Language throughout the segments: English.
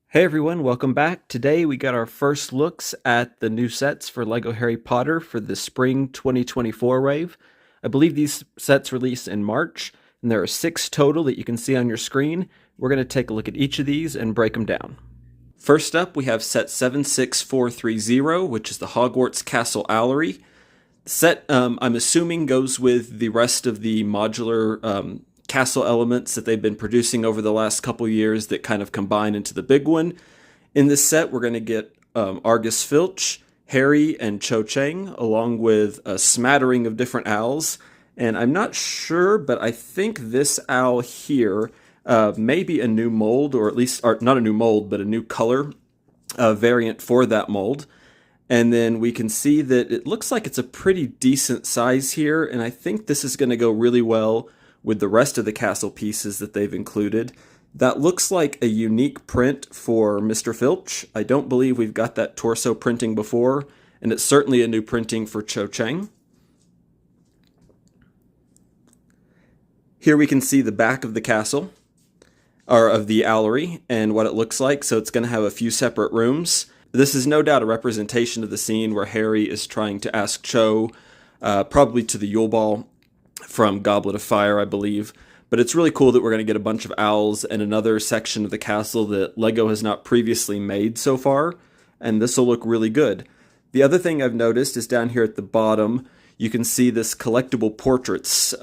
Hey everyone, welcome back. Today we got our first looks at the new sets for LEGO Harry Potter for the spring 2024 wave. I believe these sets release in March, and there are 6 total that you can see on your screen. We're going to take a look at each of these and break them down. First up, we have set 76430, which is the Hogwarts Castle Owlery. The set, I'm assuming, goes with the rest of the modular castle elements that they've been producing over the last couple years that kind of combine into the big one. In this set, we're going to get Argus Filch, Harry, and Cho Chang, along with a smattering of different owls. And I'm not sure, but I think this owl here may be a new mold, or at least, or not a new mold, but a new color variant for that mold. And then we can see that it looks like it's a pretty decent size here, and I think this is going to go really well with the rest of the castle pieces that they've included. That looks like a unique print for Mr. Filch. I don't believe we've got that torso printing before, and it's certainly a new printing for Cho Chang. Here we can see the back of the castle, or of the Owlery, and what it looks like. So it's going to have a few separate rooms. This is no doubt a representation of the scene where Harry is trying to ask Cho, probably to the Yule Ball from Goblet of Fire, I believe. But it's really cool that we're going to get a bunch of owls and another section of the castle that LEGO has not previously made so far, and this will look really good. The other thing I've noticed is down here at the bottom, you can see this collectible portraits.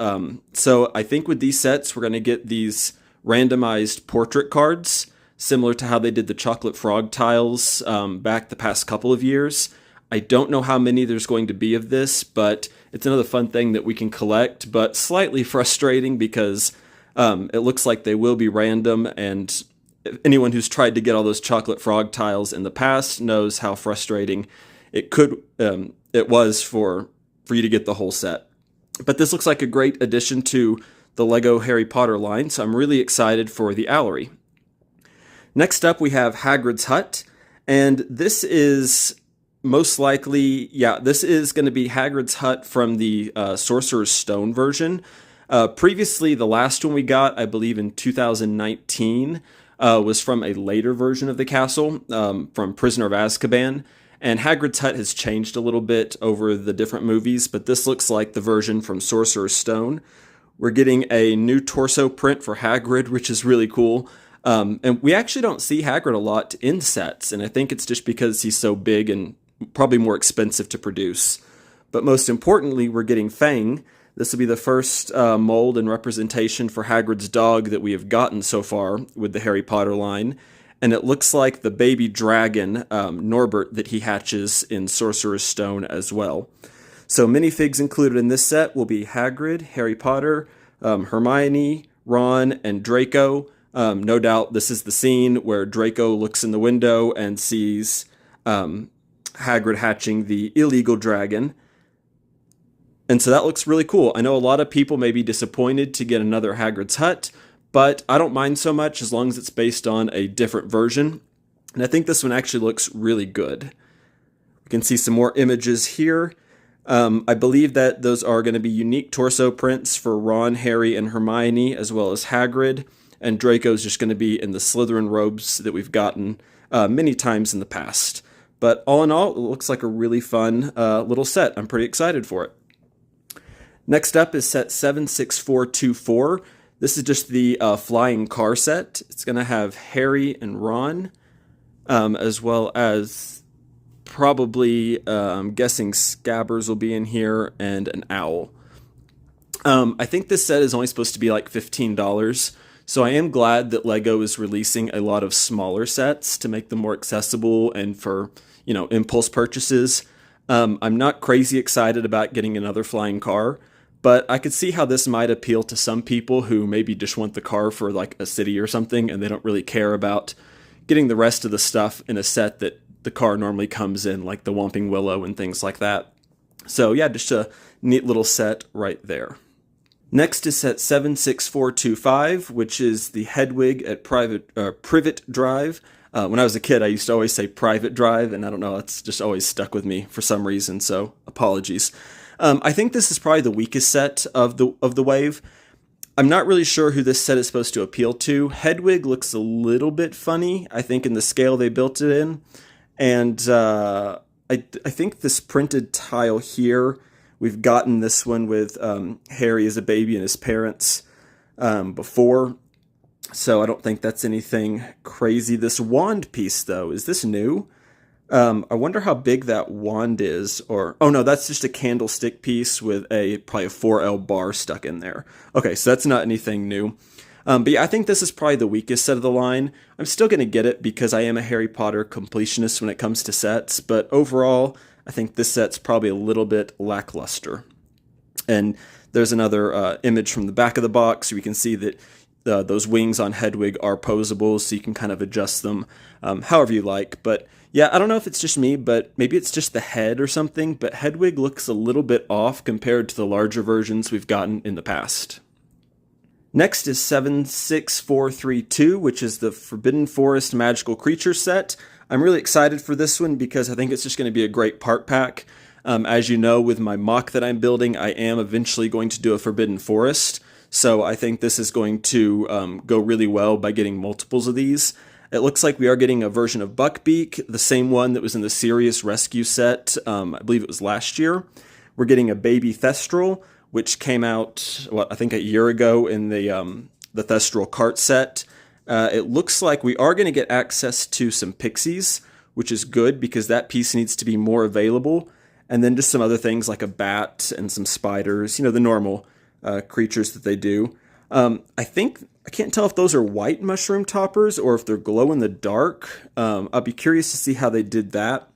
So I think with these sets, we're going to get these randomized portrait cards, similar to how they did the chocolate frog tiles back the past couple of years. I don't know how many there's going to be of this, but it's another fun thing that we can collect, but slightly frustrating because it looks like they will be random, and anyone who's tried to get all those chocolate frog tiles in the past knows how frustrating it was for you to get the whole set. But this looks like a great addition to the LEGO Harry Potter line, so I'm really excited for the Owlery. Next up, we have Hagrid's hut, and this is most likely, this is going to be Hagrid's hut from the Sorcerer's Stone version. Previously, the last one we got, I believe in 2019, was from a later version of the castle, from Prisoner of Azkaban, and Hagrid's hut has changed a little bit over the different movies, but this looks like the version from Sorcerer's Stone. We're getting a new torso print for Hagrid, which is really cool. And we actually don't see Hagrid a lot in sets, and I think it's just because he's so big and probably more expensive to produce. But most importantly, we're getting Fang. This will be the first mold and representation for Hagrid's dog that we have gotten so far with the Harry Potter line. And it looks like the baby dragon, Norbert, that he hatches in Sorcerer's Stone as well. So minifigs included in this set will be Hagrid, Harry Potter, Hermione, Ron, and Draco. No doubt this is the scene where Draco looks in the window and sees Hagrid hatching the illegal dragon. And so that looks really cool. I know a lot of people may be disappointed to get another Hagrid's hut, but I don't mind so much as long as it's based on a different version. And I think this one actually looks really good. We can see some more images here. I believe that those are going to be unique torso prints for Ron, Harry, and Hermione, as well as Hagrid. And Draco's just going to be in the Slytherin robes that we've gotten many times in the past. But all in all, it looks like a really fun little set. I'm pretty excited for it. Next up is set 76424. This is just the flying car set. It's going to have Harry and Ron, as well as probably, I'm guessing Scabbers will be in here, and an owl. I think this set is only supposed to be like $15. So I am glad that LEGO is releasing a lot of smaller sets to make them more accessible and for, impulse purchases. I'm not crazy excited about getting another flying car, but I could see how this might appeal to some people who maybe just want the car for like a city or something, and they don't really care about getting the rest of the stuff in a set that the car normally comes in, like the Whomping Willow and things like that. So yeah, just a neat little set right there. Next is set 76425, which is the Hedwig at Privet Drive. When I was a kid, I used to always say Private Drive, and I don't know, it's just always stuck with me for some reason, so apologies. I think this is probably the weakest set of the wave. I'm not really sure who this set is supposed to appeal to. Hedwig looks a little bit funny, I think, in the scale they built it in. And I think this printed tile here, we've gotten this one with Harry as a baby and his parents before. So I don't think that's anything crazy. This wand piece, though, is this new? I wonder how big that wand is, or, oh no, that's just a candlestick piece with probably a 4L bar stuck in there. Okay, so that's not anything new. But yeah, I think this is probably the weakest set of the line. I'm still going to get it because I am a Harry Potter completionist when it comes to sets, but overall, I think this set's probably a little bit lackluster. And there's another image from the back of the box where you can see that those wings on Hedwig are posable, so you can kind of adjust them however you like. But yeah, I don't know if it's just me, but maybe it's just the head or something, but Hedwig looks a little bit off compared to the larger versions we've gotten in the past. Next is 76432, which is the Forbidden Forest Magical Creature set. I'm really excited for this one because I think it's just going to be a great part pack. As you know, with my mock that I'm building, I am eventually going to do a Forbidden Forest, so I think this is going to go really well by getting multiples of these. It looks like we are getting a version of Buckbeak, the same one that was in the Serious Rescue set, I believe it was last year. We're getting a baby Thestral, which came out, I think a year ago in the Thestral cart set. It looks like we are going to get access to some pixies, which is good because that piece needs to be more available. And then just some other things like a bat and some spiders, the normal creatures that they do. I can't tell if those are white mushroom toppers or if they're glow in the dark. I'll be curious to see how they did that.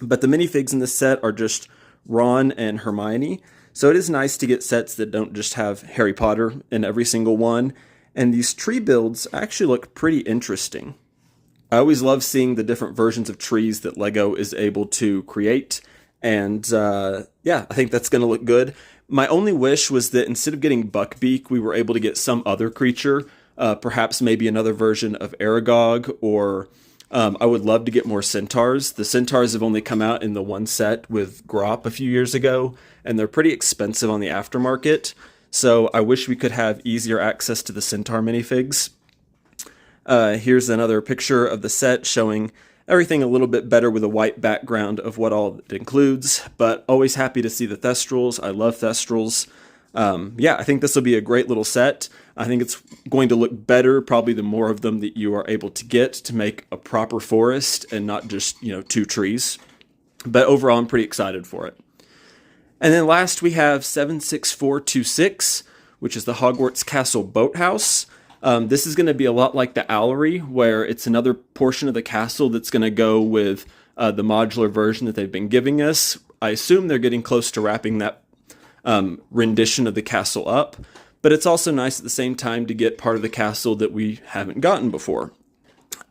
But the minifigs in this set are just Ron and Hermione. So it is nice to get sets that don't just have Harry Potter in every single one. And these tree builds actually look pretty interesting. I always love seeing the different versions of trees that LEGO is able to create. And yeah, I think that's going to look good. My only wish was that instead of getting Buckbeak, we were able to get some other creature, perhaps maybe another version of Aragog, or I would love to get more centaurs. The centaurs have only come out in the one set with Grop a few years ago, and they're pretty expensive on the aftermarket, so I wish we could have easier access to the centaur minifigs. Here's another picture of the set showing everything a little bit better with a white background of what all it includes, but always happy to see the Thestrals. I love Thestrals. Yeah, I think this will be a great little set. I think it's going to look better, probably the more of them that you are able to get to make a proper forest and not just, 2 trees. But overall, I'm pretty excited for it. And then last we have 76426, which is the Hogwarts Castle Boathouse. This is going to be a lot like the Owlery, where it's another portion of the castle that's going to go with the modular version that they've been giving us. I assume they're getting close to wrapping that rendition of the castle up, but it's also nice at the same time to get part of the castle that we haven't gotten before.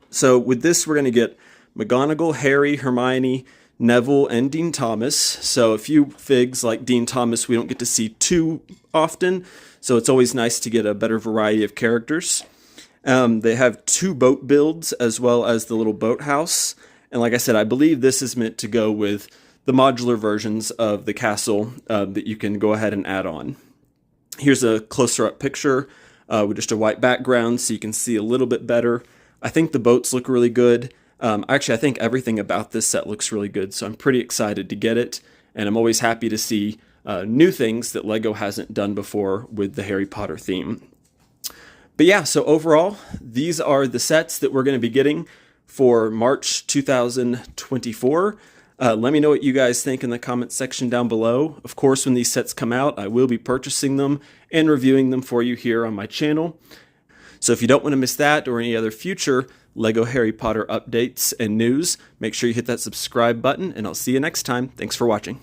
So with this, we're going to get McGonagall, Harry, Hermione, Neville, and Dean Thomas. So a few figs like Dean Thomas we don't get to see too often, so it's always nice to get a better variety of characters. They have 2 boat builds as well as the little boathouse. And like I said, I believe this is meant to go with the modular versions of the castle that you can go ahead and add on. Here's a closer up picture with just a white background so you can see a little bit better. I think the boats look really good. Actually, I think everything about this set looks really good, so I'm pretty excited to get it. And I'm always happy to see new things that LEGO hasn't done before with the Harry Potter theme. But yeah, so overall, these are the sets that we're going to be getting for March 2024. Let me know what you guys think in the comments section down below. Of course, when these sets come out, I will be purchasing them and reviewing them for you here on my channel. So if you don't want to miss that or any other future LEGO Harry Potter updates and news, make sure you hit that subscribe button, and I'll see you next time. Thanks for watching.